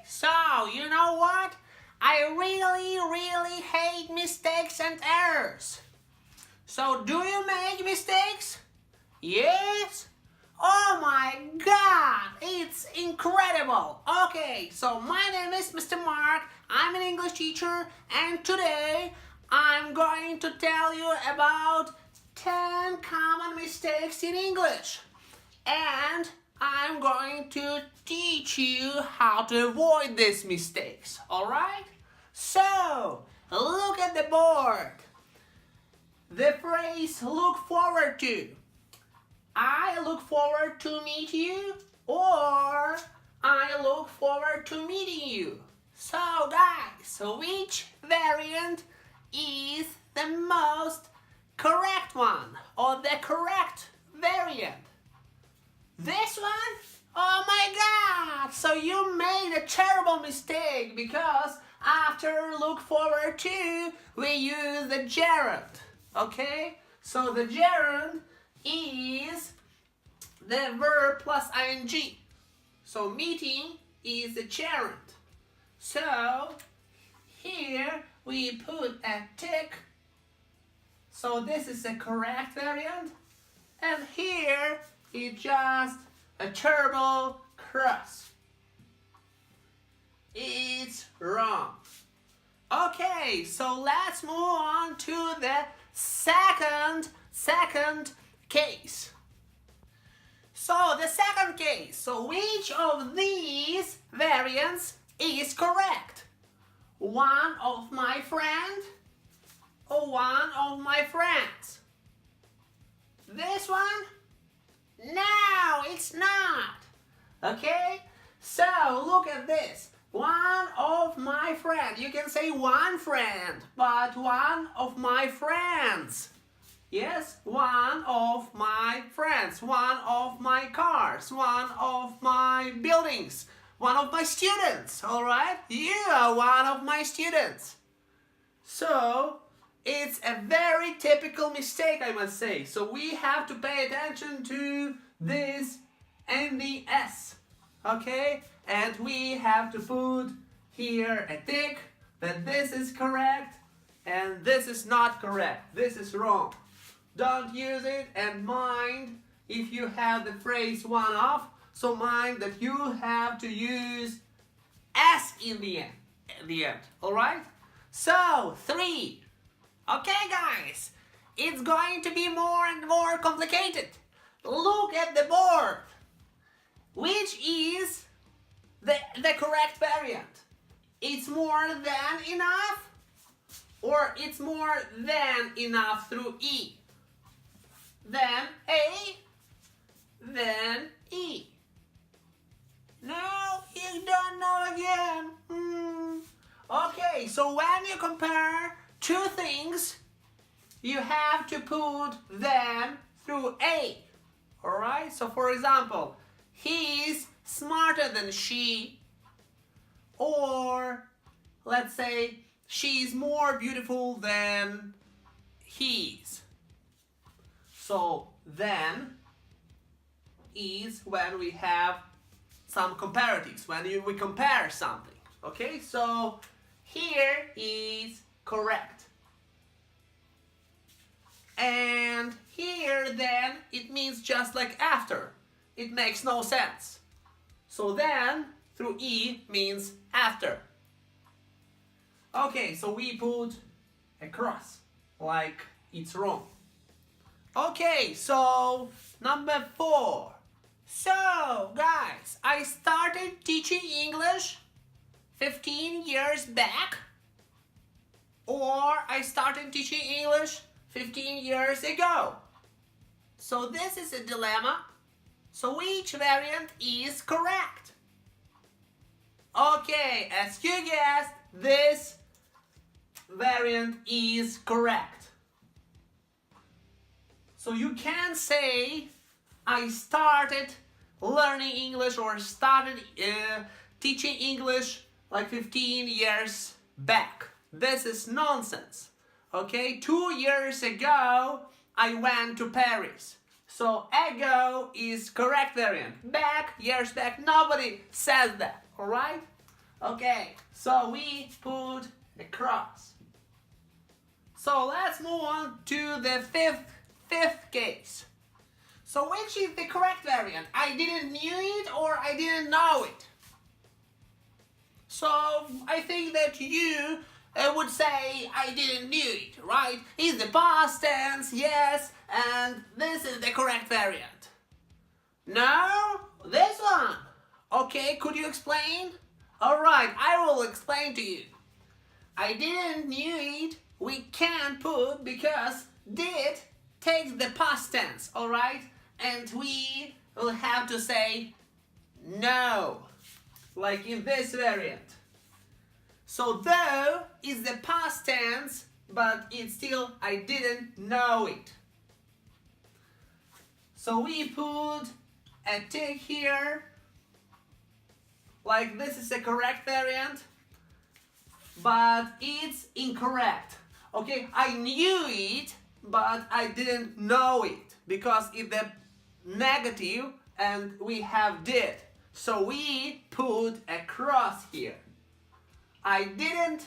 So, you know what? I really hate mistakes and errors. So, do you make mistakes? Yes? Oh my god, it's incredible. Okay, so my name is Mr. Mark. I'm an English teacher, and today I'm going to tell you about 10 common mistakes in English. And I'm going to teach you how to avoid these mistakes, alright? So, look at the board. The phrase look forward to. I look forward to meet you, or I look forward to meeting you. So guys, which variant is the most correct one, or the correct variant? This one? Oh my god! So you made a terrible mistake because after look forward to, we use the gerund. Okay? So the gerund is the verb plus ing. So meeting is the gerund. So here we put a tick. So this is the correct variant. And here it's just a terrible cross. It's wrong. Okay, so let's move on to the second case. So the second case, so which of these variants is correct? One of my friend or one of my friends? This one? No, it's not. Okay? So look at this. One of my friends. You can say one friend, but one of my friends. Yes, one of my friends, one of my cars, one of my buildings, one of my students, all right? You are one of my students. So, it's a very typical mistake, I must say. So we have to pay attention to this and the S, okay? And we have to put here a tick that this is correct and this is not correct. This is wrong. Don't use it, and mind if you have the phrase one off, so mind that you have to use S in the end, alright? So, 3. Okay guys, it's going to be more and more complicated. Look at the board. Which is the correct variant? It's more than enough, or it's more than enough through E? Then A, then E. No, you don't know again. Okay, so when you compare two things, you have to put them through A. Alright, so for example, he's smarter than she, or let's say she's more beautiful than he is. So then is when we have some comparatives, when we compare something. Okay, so here is correct. And here then it means just like after. It makes no sense. So then through E means after. Okay, so we put a cross like it's wrong. Okay, so number 4. So guys, I started teaching English 15 years back, or I started teaching English 15 years ago. So this is a dilemma. So which variant is correct? Okay, as you guessed, this variant is correct. So you can say, I started learning English or started teaching English like 15 years back. This is nonsense. Okay, 2 years ago, I went to Paris. So ago is correct variant. Back, years back, nobody says that, alright? Okay, so we put a cross. So let's move on to the fifth case. So which is the correct variant? I didn't knew it or I didn't know it? So I think that you would say I didn't knew it, right? It's the past tense, yes, and this is the correct variant. No? This one. Okay, could you explain? Alright, I will explain to you. I didn't knew it, we can't put because did takes the past tense, alright? And we will have to say no, like in this variant. So though is the past tense, but it's still I didn't know it. So we put a tick here, like this is the correct variant, but it's incorrect. Okay, I knew it, but I didn't know it, because it's the negative and we have did. So we put a cross here. I didn't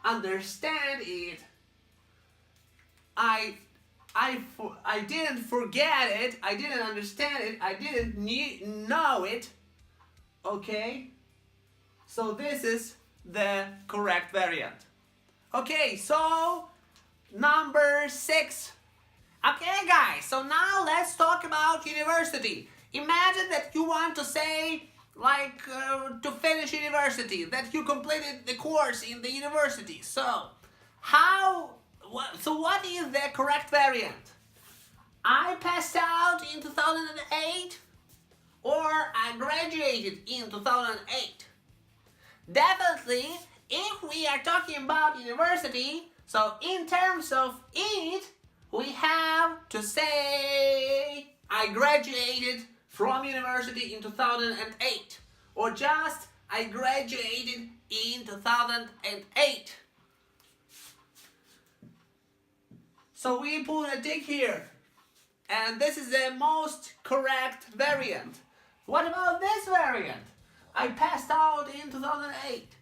understand it. I didn't forget it. I didn't understand it. I didn't know it. Okay? So this is the correct variant. Okay, so number 6. Okay, guys, so now let's talk about university. Imagine that you want to say, like, to finish university, that you completed the course in the university. So, what is the correct variant? I passed out in 2008 or I graduated in 2008. Definitely, if we are talking about university, so in terms of it, we have to say I graduated from university in 2008, or just I graduated in 2008. So we put a tick here, and this is the most correct variant. What about this variant? I passed out in 2008.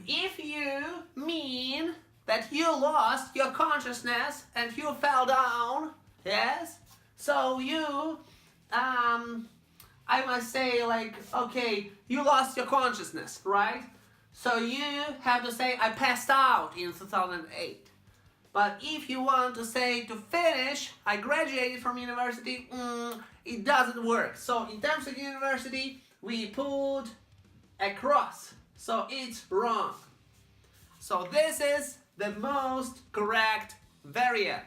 If you mean that you lost your consciousness and you fell down, yes, so you I must say, like, okay, you lost your consciousness, right? So you have to say I passed out in 2008. But if you want to say to finish, I graduated from university, it doesn't work. So in terms of university, we put a cross. So it's wrong. So this is the most correct variant.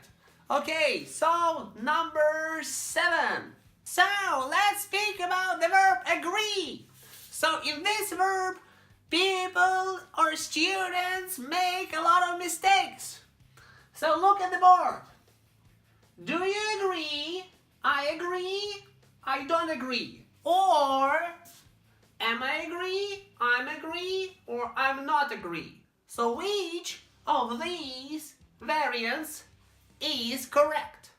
Okay, so number 7. So let's speak about the verb agree. So in this verb, people or students make a lot of mistakes. So look at the board. Do you agree? I agree. I don't agree. Or am I agree? I'm agree. Or I'm not agree. So which of these variants is correct?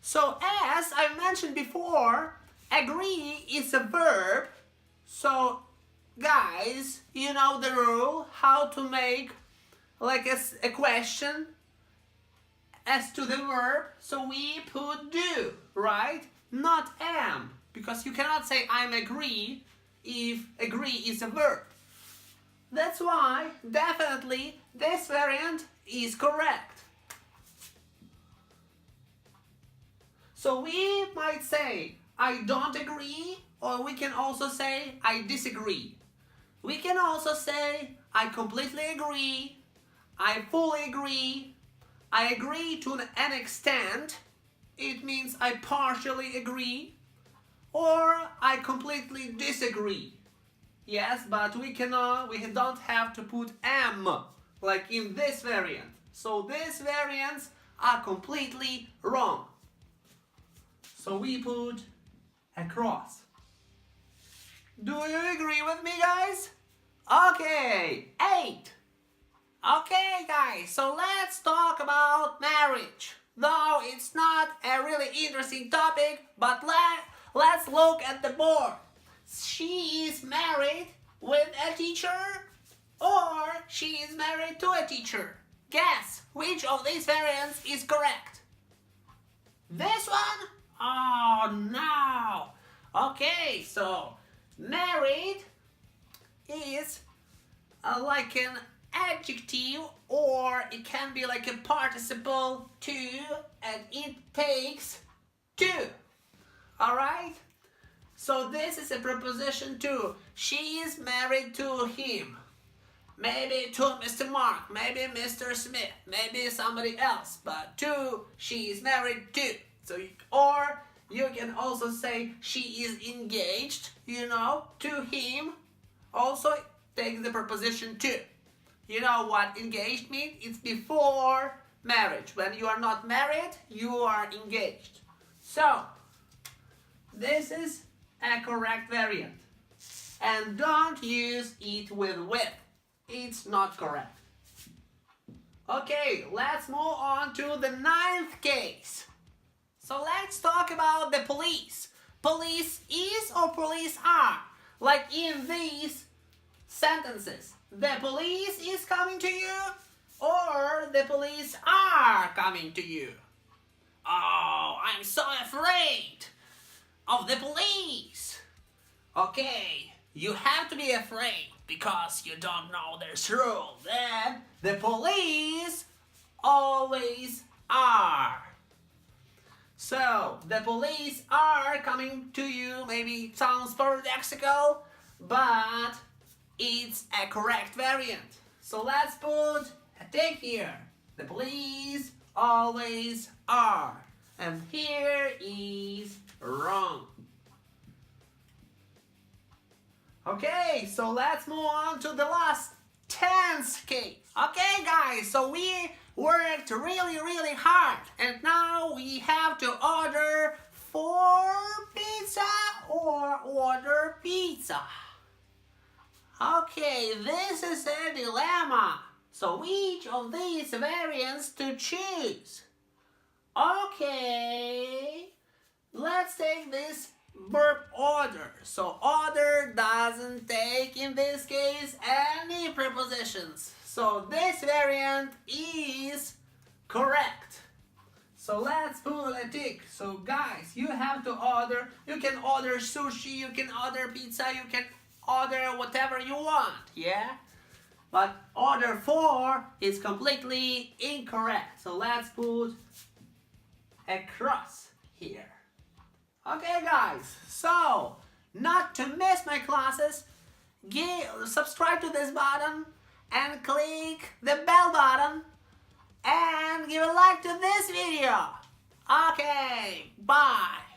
So as I mentioned before, agree is a verb. So guys, you know the rule, how to make like a question as to the verb. So we put do, right? Not am, because you cannot say I'm agree if agree is a verb. That's why definitely this variant is correct. So we might say I don't agree, or we can also say I disagree. We can also say I completely agree, I fully agree, I agree to an extent. It means I partially agree, or I completely disagree. Yes, but we don't have to put am like in this variant. So these variants are completely wrong. So we put a cross. Do you agree with me, guys? Okay, 8. Okay, guys, so let's talk about marriage. Though it's not a really interesting topic, but let's look at the board. she is married with a teacher or she is married to a teacher. Guess which of these variants is correct. This one? Oh no. Okay, so married is like an adjective, or it can be like a participle to, and it takes two. Alright? So this is a preposition to. She is married to him. Maybe to Mr. Mark, maybe Mr. Smith, maybe somebody else, but to, she is married to. So, or you can also say she is engaged, to him. Also take the preposition to. You know what engaged means? It's before marriage. When you are not married, you are engaged. So, this is a correct variant. And don't use it with. It's not correct. Okay, let's move on to the 9th case. So let's talk about the police. Police is or police are. Like in these sentences. The police is coming to you or the police are coming to you. Oh, I'm so afraid of the police. Okay, you have to be afraid because you don't know this rule. Then the police always are. So, the police are coming to you. Maybe it sounds paradoxical, but it's a correct variant. So let's put a tick here. The police always are. And here is wrong. Okay, so let's move on to the last 10th case. Okay guys, so we worked really hard and now we have to order 4 pizza or order pizza. Okay, this is a dilemma. So which of these variants to choose? Okay, let's take this verb order. So order doesn't take in this case any prepositions. So this variant is correct. So let's put a tick. So guys, you have to order. You can order sushi, you can order pizza, you can order whatever you want, yeah? But order 4 is completely incorrect. So let's put a cross here. Okay guys, so not to miss my classes, subscribe to this button and click the bell button and give a like to this video. Okay, bye.